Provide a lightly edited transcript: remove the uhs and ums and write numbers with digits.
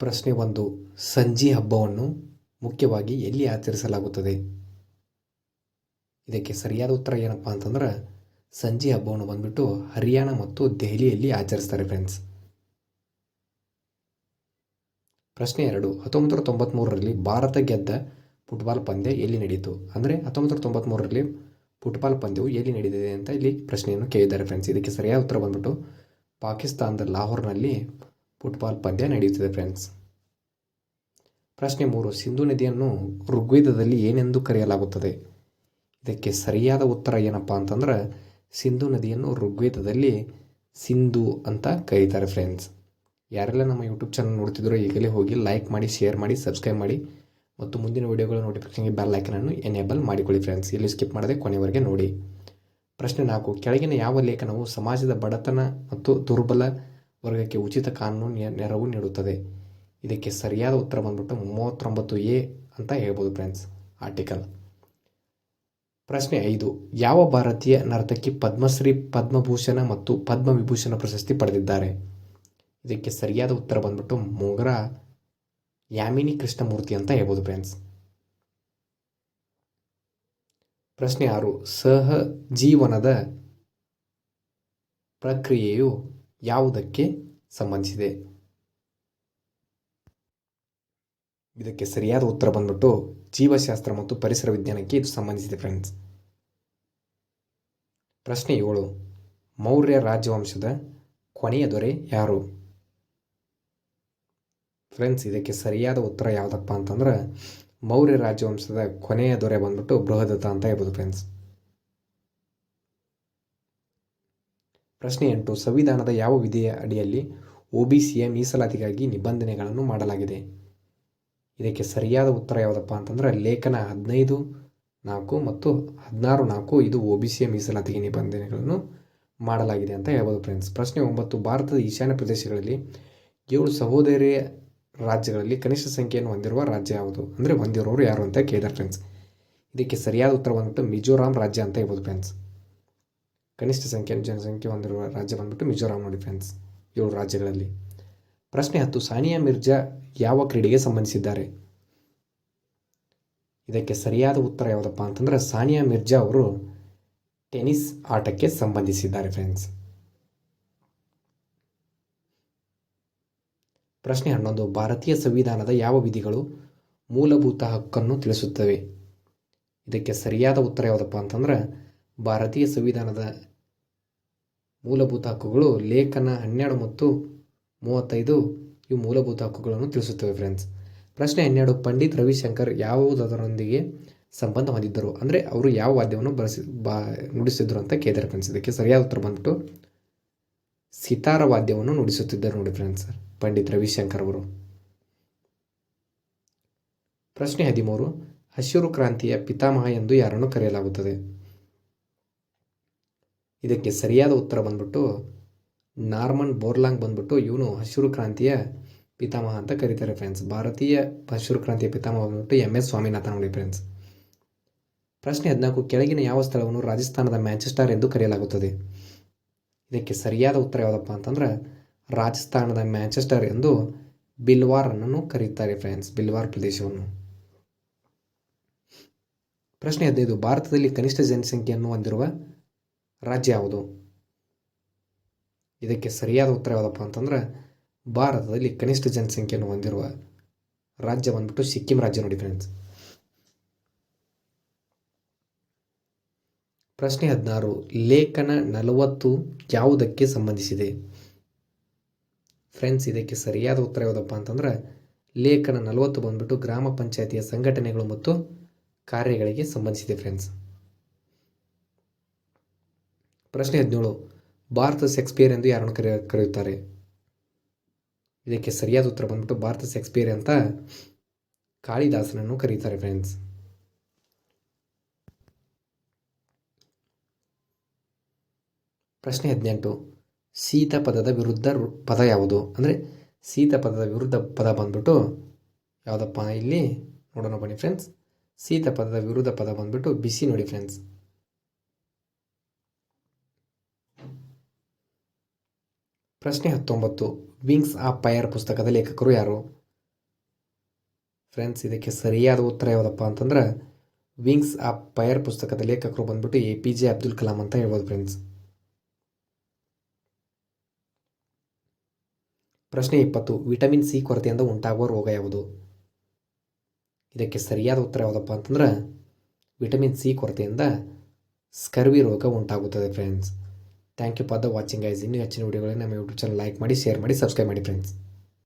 ಪ್ರಶ್ನೆ 1. ಸಂಜಿ ಹಬ್ಬವನ್ನು ಮುಖ್ಯವಾಗಿ ಎಲ್ಲಿ ಆಚರಿಸಲಾಗುತ್ತದೆ? ಇದಕ್ಕೆ ಸರಿಯಾದ ಉತ್ತರ ಏನಪ್ಪ ಅಂತಂದ್ರೆ ಸಂಜಿ ಹಬ್ಬವನ್ನು ಬಂದ್ಬಿಟ್ಟು ಹರಿಯಾಣ ಮತ್ತು ದೆಹಲಿಯಲ್ಲಿ ಆಚರಿಸ್ತಾರೆ ಫ್ರೆಂಡ್ಸ್. ಪ್ರಶ್ನೆ 2. 1993ರಲ್ಲಿ ಭಾರತ ಗೆದ್ದ ಫುಟ್ಬಾಲ್ ಪಂದ್ಯ ಎಲ್ಲಿ ನಡೆಯಿತು? ಅಂದರೆ 1993ರಲ್ಲಿ ಫುಟ್ಬಾಲ್ ಪಂದ್ಯವು ಎಲ್ಲಿ ನಡೆದಿದೆ ಅಂತ ಇಲ್ಲಿ ಪ್ರಶ್ನೆಯನ್ನು ಕೇಳಿದ್ದಾರೆ ಫ್ರೆಂಡ್ಸ್. ಇದಕ್ಕೆ ಸರಿಯಾದ ಉತ್ತರ ಬಂದ್ಬಿಟ್ಟು ಪಾಕಿಸ್ತಾನದ ಲಾಹೋರ್ನಲ್ಲಿ ಫುಟ್ಬಾಲ್ ಪಂದ್ಯ ನಡೆಯುತ್ತಿದೆ ಫ್ರೆಂಡ್ಸ್. ಪ್ರಶ್ನೆ 3. ಸಿಂಧು ನದಿಯನ್ನು ಋಗ್ವೇದದಲ್ಲಿ ಏನೆಂದು ಕರೆಯಲಾಗುತ್ತದೆ? ಇದಕ್ಕೆ ಸರಿಯಾದ ಉತ್ತರ ಏನಪ್ಪ ಅಂತಂದ್ರೆ ಸಿಂಧು ನದಿಯನ್ನು ಋಗ್ವೇದದಲ್ಲಿ ಸಿಂಧು ಅಂತ ಕರೀತಾರೆ ಫ್ರೆಂಡ್ಸ್. ಯಾರೆಲ್ಲ ನಮ್ಮ ಯೂಟ್ಯೂಬ್ ಚಾನಲ್ ನೋಡ್ತಿದ್ರು ಈಗಲೇ ಹೋಗಿ ಲೈಕ್ ಮಾಡಿ, ಶೇರ್ ಮಾಡಿ, ಸಬ್ಸ್ಕ್ರೈಬ್ ಮಾಡಿ ಮತ್ತು ಮುಂದಿನ ವಿಡಿಯೋಗಳ ನೋಟಿಫಿಕೇಷನ್ಗೆ ಬೆಲ್ ಐಕನನ್ನು ಎನೇಬಲ್ ಮಾಡಿಕೊಳ್ಳಿ ಫ್ರೆಂಡ್ಸ್. ಇಲ್ಲಿ ಸ್ಕಿಪ್ ಮಾಡದೆ ಕೊನೆವರೆಗೆ ನೋಡಿ. ಪ್ರಶ್ನೆ 4. ಕೆಳಗಿನ ಯಾವ ಲೇಖನವು ಸಮಾಜದ ಬಡತನ ಮತ್ತು ದುರ್ಬಲ ವರ್ಗಕ್ಕೆ ಉಚಿತ ಕಾನೂನು ನೆರವು ನೀಡುತ್ತದೆ? ಇದಕ್ಕೆ ಸರಿಯಾದ ಉತ್ತರ ಬಂದ್ಬಿಟ್ಟು 39A ಅಂತ ಹೇಳ್ಬೋದು ಫ್ರೆಂಡ್ಸ್ ಆರ್ಟಿಕಲ್. ಪ್ರಶ್ನೆ 5. ಯಾವ ಭಾರತೀಯ ನರ್ತಕಿ ಪದ್ಮಶ್ರೀ, ಪದ್ಮಭೂಷಣ ಮತ್ತು ಪದ್ಮವಿಭೂಷಣ ಪ್ರಶಸ್ತಿ ಪಡೆದಿದ್ದಾರೆ? ಇದಕ್ಕೆ ಸರಿಯಾದ ಉತ್ತರ ಬಂದ್ಬಿಟ್ಟು ಮೊಗರಾ ಯಾಮಿನಿ ಕೃಷ್ಣಮೂರ್ತಿ ಅಂತ ಹೇಳ್ಬೋದು ಫ್ರೆಂಡ್ಸ್. ಪ್ರಶ್ನೆ 6. ಸಹಜೀವನದ ಪ್ರಕ್ರಿಯೆಯು ಯಾವುದಕ್ಕೆ ಸಂಬಂಧಿಸಿದೆ? ಇದಕ್ಕೆ ಸರಿಯಾದ ಉತ್ತರ ಬಂದ್ಬಿಟ್ಟು ಜೀವಶಾಸ್ತ್ರ ಮತ್ತು ಪರಿಸರ ವಿಜ್ಞಾನಕ್ಕೆ ಇದು ಸಂಬಂಧಿಸಿದೆ ಫ್ರೆಂಡ್ಸ್. ಪ್ರಶ್ನೆ 7. ಮೌರ್ಯ ರಾಜವಂಶದ ಕೊನೆಯ ದೊರೆ ಯಾರು? ಫ್ರೆಂಡ್ಸ್ ಇದಕ್ಕೆ ಸರಿಯಾದ ಉತ್ತರ ಯಾವುದಪ್ಪ ಅಂತಂದ್ರೆ ಮೌರ್ಯ ರಾಜವಂಶದ ಕೊನೆಯ ದೊರೆ ಬಂದ್ಬಿಟ್ಟು ಬೃಹದತ್ತ ಅಂತ ಹೇಳ್ಬೋದು ಫ್ರೆಂಡ್ಸ್. ಪ್ರಶ್ನೆ 8. ಸಂವಿಧಾನದ ಯಾವ ವಿಧಿಯ ಅಡಿಯಲ್ಲಿ OBCಯ ಮೀಸಲಾತಿಗಾಗಿ ನಿಬಂಧನೆಗಳನ್ನು ಮಾಡಲಾಗಿದೆ? ಇದಕ್ಕೆ ಸರಿಯಾದ ಉತ್ತರ ಯಾವುದಪ್ಪ ಅಂತಂದ್ರೆ ಲೇಖನ 15(4) ಮತ್ತು 16(4) ಇದು OBCಯ ಮೀಸಲಾತಿಗೆ ನಿಬಂಧನೆಗಳನ್ನು ಮಾಡಲಾಗಿದೆ ಅಂತ ಹೇಳ್ಬೋದು ಫ್ರೆಂಡ್ಸ್. ಪ್ರಶ್ನೆ 9. ಭಾರತದ ಈಶಾನ್ಯ ಪ್ರದೇಶಗಳಲ್ಲಿ 7 ಸಹೋದರಿಯ ರಾಜ್ಯಗಳಲ್ಲಿ ಕನಿಷ್ಠ ಸಂಖ್ಯೆಯನ್ನು ಹೊಂದಿರುವ ರಾಜ್ಯ ಯಾವುದು? ಅಂದರೆ ಹೊಂದಿರೋರು ಯಾರು ಅಂತ ಕೇಳಿದ್ದಾರೆ ಫ್ರೆಂಡ್ಸ್. ಇದಕ್ಕೆ ಸರಿಯಾದ ಉತ್ತರ ಬಂದ್ಬಿಟ್ಟು ಮಿಜೋರಾಂ ರಾಜ್ಯ ಅಂತ ಹೇಳ್ಬೋದು ಫ್ರೆಂಡ್ಸ್. ಕನಿಷ್ಠ ಜನಸಂಖ್ಯೆ ಹೊಂದಿರುವ ರಾಜ್ಯ ಬಂದ್ಬಿಟ್ಟು ಮಿಜೋರಾಂ ನೋಡಿ ಫ್ರೆಂಡ್ಸ್ 7 ರಾಜ್ಯಗಳಲ್ಲಿ. ಪ್ರಶ್ನೆ 10. ಸಾನಿಯಾ ಮಿರ್ಜಾ ಯಾವ ಕ್ರೀಡೆಗೆ ಸಂಬಂಧಿಸಿದ್ದಾರೆ? ಇದಕ್ಕೆ ಸರಿಯಾದ ಉತ್ತರ ಯಾವುದಪ್ಪ ಅಂತಂದ್ರೆ ಸಾನಿಯಾ ಮಿರ್ಜಾ ಅವರು ಟೆನ್ನಿಸ್ ಆಟಕ್ಕೆ ಸಂಬಂಧಿಸಿದ್ದಾರೆ ಫ್ರೆಂಡ್ಸ್. ಪ್ರಶ್ನೆ 11. ಭಾರತೀಯ ಸಂವಿಧಾನದ ಯಾವ ವಿಧಿಗಳು ಮೂಲಭೂತ ಹಕ್ಕನ್ನು ತಿಳಿಸುತ್ತವೆ? ಇದಕ್ಕೆ ಸರಿಯಾದ ಉತ್ತರ ಯಾವುದಪ್ಪ ಅಂತಂದ್ರೆ ಭಾರತೀಯ ಸಂವಿಧಾನದ ಮೂಲಭೂತ ಹಕ್ಕುಗಳು ಲೇಖನ 12 ಮತ್ತು 35 ಇವು ಮೂಲಭೂತ ಹಕ್ಕುಗಳನ್ನು ತಿಳಿಸುತ್ತವೆ ಫ್ರೆಂಡ್ಸ್. ಪ್ರಶ್ನೆ 12. ಪಂಡಿತ್ ರವಿಶಂಕರ್ ಯಾವುದರೊಂದಿಗೆ ಸಂಬಂಧ ಹೊಂದಿದ್ದರು? ಅಂದರೆ ಅವರು ಯಾವ ವಾದ್ಯವನ್ನು ನುಡಿಸಿದ್ರು ಅಂತ ಕೇಳಿದ್ದಾರೆ ಫ್ರೆಂಡ್ಸ್. ಇದಕ್ಕೆ ಸರಿಯಾದ ಉತ್ತರ ಬಂದ್ಬಿಟ್ಟು ಸಿತಾರ ವಾದ್ಯವನ್ನು ನುಡಿಸುತ್ತಿದ್ದರು ನೋಡಿ ಫ್ರೆಂಡ್ಸ್ ಪಂಡಿತ್ ರವಿಶಂಕರ್ ಅವರು. ಪ್ರಶ್ನೆ 13. ಹಸಿರು ಕ್ರಾಂತಿಯ ಪಿತಾಮಹ ಎಂದು ಯಾರನ್ನು ಕರೆಯಲಾಗುತ್ತದೆ? ಇದಕ್ಕೆ ಸರಿಯಾದ ಉತ್ತರ ಬಂದ್ಬಿಟ್ಟು ನಾರ್ಮನ್ ಬೋರ್ಲಾಂಗ್ ಬಂದ್ಬಿಟ್ಟು ಇವನು ಹಸಿರು ಕ್ರಾಂತಿಯ ಪಿತಾಮಹ ಅಂತ ಕರೀತಾರೆ ಫ್ರೆಂಡ್ಸ್. ಭಾರತೀಯ ಹಸಿರು ಕ್ರಾಂತಿಯ ಪಿತಾಮಹ ಬಂದ್ಬಿಟ್ಟು MS ಸ್ವಾಮಿನಾಥನ್ ನೋಡಿ ಫ್ರೆಂಡ್ಸ್. ಪ್ರಶ್ನೆ 14. ಕೆಳಗಿನ ಯಾವ ಸ್ಥಳವನ್ನು ರಾಜಸ್ಥಾನದ ಮ್ಯಾಂಚೆಸ್ಟರ್ ಎಂದು ಕರೆಯಲಾಗುತ್ತದೆ? ಇದಕ್ಕೆ ಸರಿಯಾದ ಉತ್ತರ ಯಾವುದಪ್ಪ ಅಂತಂದ್ರೆ ರಾಜಸ್ಥಾನದ ಮ್ಯಾಂಚೆಸ್ಟರ್ ಎಂದು ಬಿಲ್ವಾರ್ ಅನ್ನು ಕರೆಯುತ್ತಾರೆ ಫ್ರೆಂಡ್ಸ್, ಬಿಲ್ವಾರ್ ಪ್ರದೇಶವನ್ನು. ಪ್ರಶ್ನೆ 15. ಭಾರತದಲ್ಲಿ ಕನಿಷ್ಠ ಜನಸಂಖ್ಯೆಯನ್ನು ಹೊಂದಿರುವ ರಾಜ್ಯ ಯಾವುದು? ಇದಕ್ಕೆ ಸರಿಯಾದ ಉತ್ತರ ಯಾವುದಪ್ಪ ಅಂತಂದ್ರೆ ಭಾರತದಲ್ಲಿ ಕನಿಷ್ಠ ಜನಸಂಖ್ಯೆಯನ್ನು ಹೊಂದಿರುವ ರಾಜ್ಯ ಬಂದ್ಬಿಟ್ಟು ಸಿಕ್ಕಿಂ ರಾಜ್ಯ ನೋಡಿ ಫ್ರೆಂಡ್ಸ್. ಪ್ರಶ್ನೆ 16. ಲೇಖನ 40 ಯಾವುದಕ್ಕೆ ಸಂಬಂಧಿಸಿದೆ? ಫ್ರೆಂಡ್ಸ್ ಇದಕ್ಕೆ ಸರಿಯಾದ ಉತ್ತರ ಯಾವುದಪ್ಪ ಅಂತಂದ್ರೆ ಲೇಖನ 40 ಬಂದ್ಬಿಟ್ಟು ಗ್ರಾಮ ಪಂಚಾಯತಿಯ ಸಂಘಟನೆಗಳು ಮತ್ತು ಕಾರ್ಯಗಳಿಗೆ ಸಂಬಂಧಿಸಿದೆ ಫ್ರೆಂಡ್ಸ್. ಪ್ರಶ್ನೆ 17. ಭಾರತ ಶೇಕ್ಸ್ಪಿಯರ್ ಎಂದು ಯಾರನ್ನು ಕರೆಯುತ್ತಾರೆ? ಇದಕ್ಕೆ ಸರಿಯಾದ ಉತ್ತರ ಬಂದ್ಬಿಟ್ಟು ಭಾರತ ಶೇಕ್ಸ್ಪಿಯರ್ ಅಂತ ಕಾಳಿದಾಸನನ್ನು ಕರೀತಾರೆ ಫ್ರೆಂಡ್ಸ್. ಪ್ರಶ್ನೆ 18. ಶೀತ ಪದದ ವಿರುದ್ಧ ಪದ ಯಾವುದು? ಅಂದರೆ ಶೀತ ಪದದ ವಿರುದ್ಧ ಪದ ಬಂದ್ಬಿಟ್ಟು ಯಾವುದಪ್ಪ ಇಲ್ಲಿ ನೋಡೋಣ ಬನ್ನಿ ಫ್ರೆಂಡ್ಸ್. ಶೀತ ಪದದ ವಿರುದ್ಧ ಪದ ಬಂದ್ಬಿಟ್ಟು ಬಿಸಿ ನೋಡಿ ಫ್ರೆಂಡ್ಸ್. ಪ್ರಶ್ನೆ 19. ವಿಂಗ್ಸ್ ಆಫ್ ಫೈರ್ ಪುಸ್ತಕದ ಲೇಖಕರು ಯಾರು? ಫ್ರೆಂಡ್ಸ್ ಇದಕ್ಕೆ ಸರಿಯಾದ ಉತ್ತರ ಯಾವುದಪ್ಪ ಅಂತಂದ್ರೆ ವಿಂಗ್ಸ್ ಆಫ್ ಫೈರ್ ಪುಸ್ತಕದ ಲೇಖಕರು ಬಂದ್ಬಿಟ್ಟು APJ ಅಬ್ದುಲ್ ಕಲಾಂ ಅಂತ ಹೇಳ್ಬೋದು ಫ್ರೆಂಡ್ಸ್. ಪ್ರಶ್ನೆ 20. ವಿಟಮಿನ್ ಸಿ ಕೊರತೆಯಿಂದ ಉಂಟಾಗುವ ರೋಗ ಯಾವುದು? ಇದಕ್ಕೆ ಸರಿಯಾದ ಉತ್ತರ ಯಾವುದಪ್ಪ ಅಂತಂದ್ರೆ ವಿಟಮಿನ್ ಸಿ ಕೊರತೆಯಿಂದ ಸ್ಕರ್ವಿ ರೋಗ ಉಂಟಾಗುತ್ತದೆ friends. Thank you for the watching guys. ಇನ್ನೂ ಹೆಚ್ಚಿನ ವಿಡಿಯೋಗಳಿಗೆ ನಮ್ಮ ಯೂಟ್ಯೂಬ್ ಚಾನಲ್ ಲೈಕ್ ಮಾಡಿ, ಶೇರ್ ಮಾಡಿ, ಸಬ್ಸ್ಕ್ರೈಬ್ ಮಾಡಿ ಫ್ರೆಂಡ್ಸ್.